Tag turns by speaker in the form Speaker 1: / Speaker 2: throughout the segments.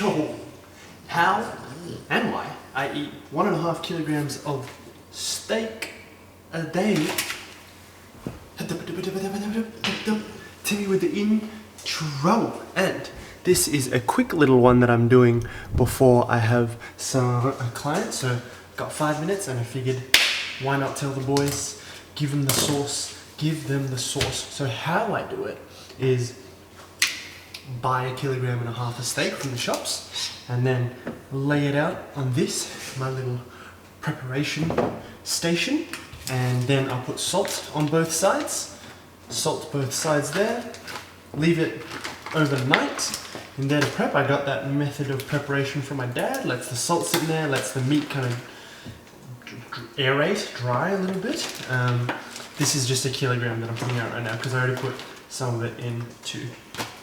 Speaker 1: Yo, how and why I eat 1.5 kilograms of steak a day. Timmy with the intro. And this is a quick little one that I'm doing before I have a client. So got 5 minutes and I figured why not tell the boys, give them the sauce, give them the sauce. So how I do it is buy 1.5 kilograms of steak from the shops and then lay it out on this, my little preparation station, and then I'll put salt on both sides, salt both sides there, leave it overnight in there to prep. I got that method of preparation from my dad, lets the salt sit in there, lets the meat kind of aerate, dry a little bit. This is just 1 kilogram that I'm putting out right now because I already put some of it into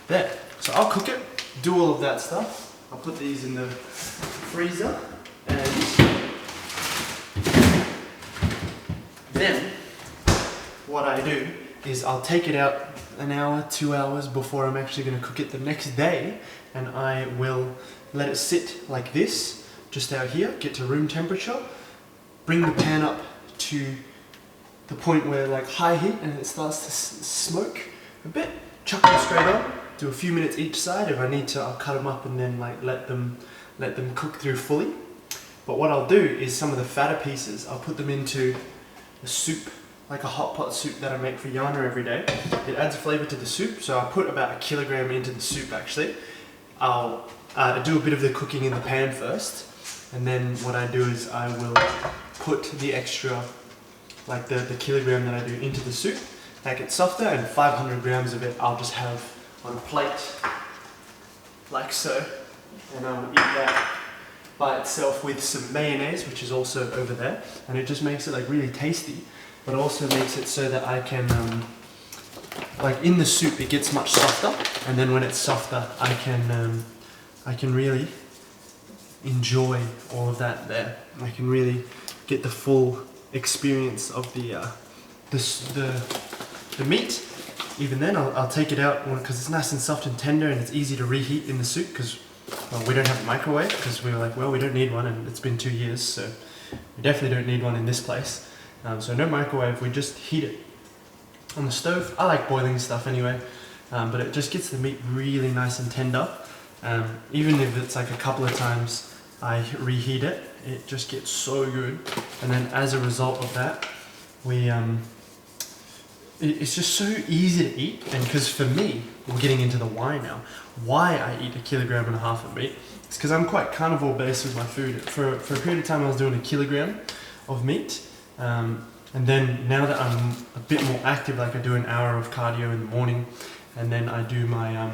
Speaker 1: there. So I'll cook it, do all of that stuff. I'll put these in the freezer, and then what I do is I'll take it out an hour, 2 hours before I'm actually going to cook it the next day, and I will let it sit like this, just out here, get to room temperature, bring the pan up to the point where like high heat and it starts to smoke a bit, chuck them straight on. Do a few minutes each side. If I need to, I'll cut them up and then like let them cook through fully. But what I'll do is some of the fatter pieces, I'll put them into a soup, like a hot pot soup that I make for Yana every day. It adds flavor to the soup, so I'll put about 1 kilogram into the soup actually. I'll do a bit of the cooking in the pan first, and then what I do is I will put the extra, like the kilogram that I do into the soup, make it softer, and 500 grams of it I'll just have on a plate, like so, and I will eat that by itself with some mayonnaise, which is also over there, and it just makes it like really tasty, but also makes it so that I can, like in the soup it gets much softer, and then when it's softer I can really enjoy all of that there. I can really get the full experience of the meat. Even then, I'll take it out because it's nice and soft and tender, and it's easy to reheat in the soup because we don't have a microwave, because we were like, well, we don't need one, and it's been 2 years, so we definitely don't need one in this place. So no microwave, we just heat it on the stove. I like boiling stuff anyway, but it just gets the meat really nice and tender. Even if it's like a couple of times I reheat it, it just gets so good. And then as a result of that, it's just so easy to eat. And because for me, we're getting into the why now, why I eat 1.5 kilograms of meat, it's because I'm quite carnivore based with my food. For a period of time I was doing 1 kilogram of meat, and then now that I'm a bit more active, like I do an hour of cardio in the morning, and then I do my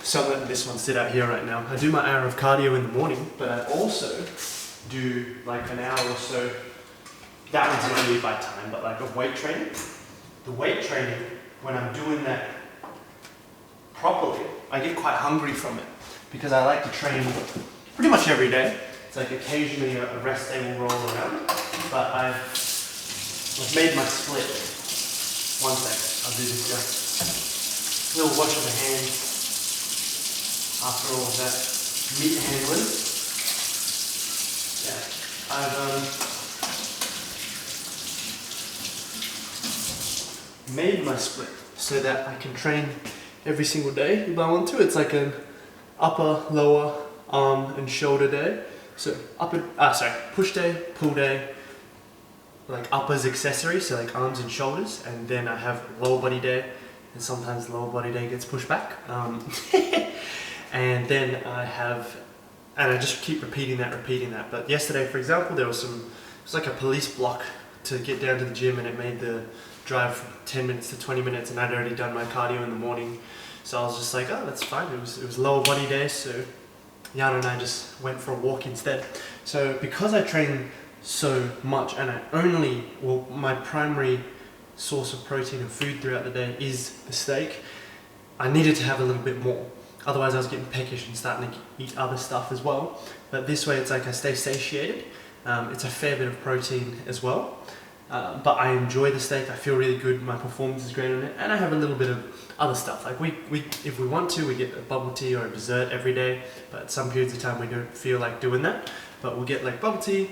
Speaker 1: so I'm letting this one sit out here right now. I do my hour of cardio in the morning, but I also do like an hour or so. That one's not really by time, but like a weight training. The weight training, when I'm doing that properly, I get quite hungry from it because I like to train pretty much every day. It's like occasionally a rest day will roll around, but I've made my split. 1 second, I'll do this here. Little wash of the hands after all of that meat handling. Yeah, I've made my split so that I can train every single day if I want to. It's like an upper, lower, arm and shoulder day. So push day, pull day, like uppers accessory, so like arms and shoulders, and then I have lower body day, and sometimes the lower body day gets pushed back. And then I just keep repeating that. But yesterday, for example, it was like a police block to get down to the gym, and it made the drive from 10 minutes to 20 minutes, and I'd already done my cardio in the morning, so I was just like, oh, that's fine. It was lower body day, so Yana and I just went for a walk instead. So because I train so much, and my primary source of protein and food throughout the day is the steak, I needed to have a little bit more. Otherwise I was getting peckish and starting to eat other stuff as well. But this way it's like I stay satiated. It's a fair bit of protein as well. but I enjoy the steak. I feel really good. My performance is great on it, and I have a little bit of other stuff. Like we if we want to, we get a bubble tea or a dessert every day. But some periods of time we don't feel like doing that. But we'll get like bubble tea,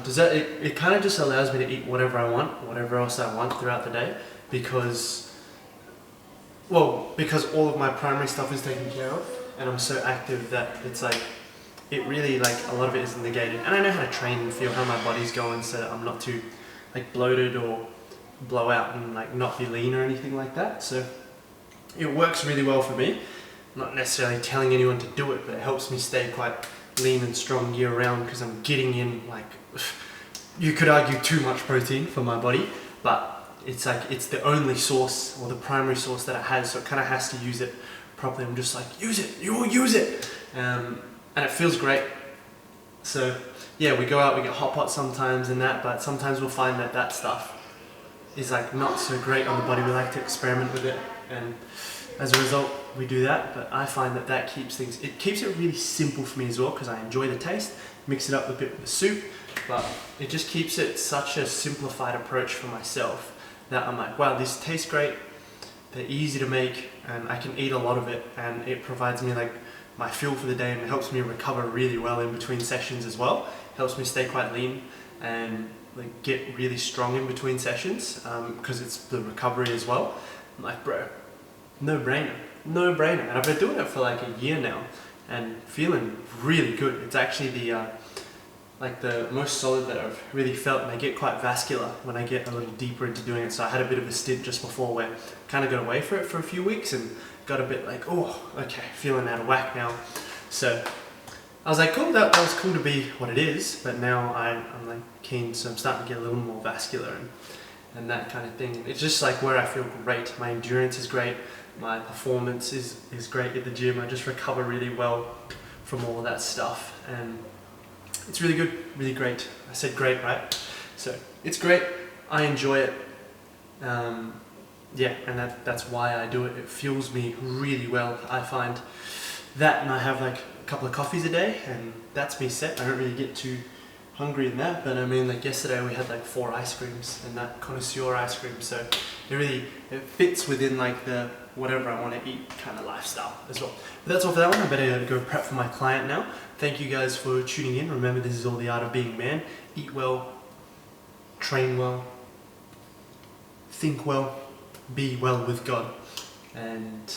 Speaker 1: dessert. It kind of just allows me to eat whatever I want, whatever else I want throughout the day, because all of my primary stuff is taken care of, and I'm so active that it's like, it really, like, a lot of it is negated. And I know how to train and feel how my body's going so that I'm not too like bloated or blow out and like not be lean or anything like that. So it works really well for me. I'm not necessarily telling anyone to do it, but it helps me stay quite lean and strong year round, because I'm getting in, like, you could argue too much protein for my body, but it's like, it's the only source or the primary source that it has, so it kind of has to use it properly. I'm just like, use it, you will use it. And it feels great. So yeah, we go out, we get hot pot sometimes and that, but sometimes we'll find that that stuff is like not so great on the body. We like to experiment with it, and as a result we do that. But I find that that keeps things, it keeps it really simple for me as well, because I enjoy the taste. Mix it up a bit with the soup, but it just keeps it such a simplified approach for myself that I'm like, wow, these taste great, they're easy to make, and I can eat a lot of it, and it provides me like my fuel for the day, and it helps me recover really well in between sessions as well. It helps me stay quite lean and like get really strong in between sessions, because it's the recovery as well. I'm like, bro, no brainer, no brainer. And I've been doing it for like a year now and feeling really good. It's actually the like the most solid that I've really felt, and I get quite vascular when I get a little deeper into doing it. So I had a bit of a stint just before where I kind of got away for it for a few weeks and got a bit like, oh, okay, feeling out of whack now. So I was like, cool, that was cool to be what it is, but now I'm like keen, so I'm starting to get a little more vascular and that kind of thing. It's just like where I feel great. My endurance is great, my performance is great at the gym. I just recover really well from all of that stuff, and it's really good, really great. I said great, right? So it's great, I enjoy it. Yeah, and that's why I do it. It fuels me really well. I find that, and I have like a couple of coffees a day, and that's me set. I don't really get too hungry in that, but I mean, like yesterday we had like 4 ice creams, and that connoisseur ice cream, so it fits within like the whatever I want to eat kind of lifestyle as well. But that's all for that one. I better go prep for my client now. Thank you guys for tuning in. Remember, this is all the art of being man. Eat well, train well, think well, be well with God, and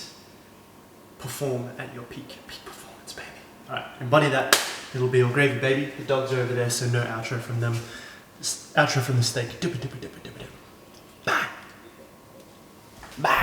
Speaker 1: perform at your peak performance, baby. Alright, embody that. It'll be all gravy, baby. The dogs are over there, so no outro from them. Outro from the steak. Bye. Bye.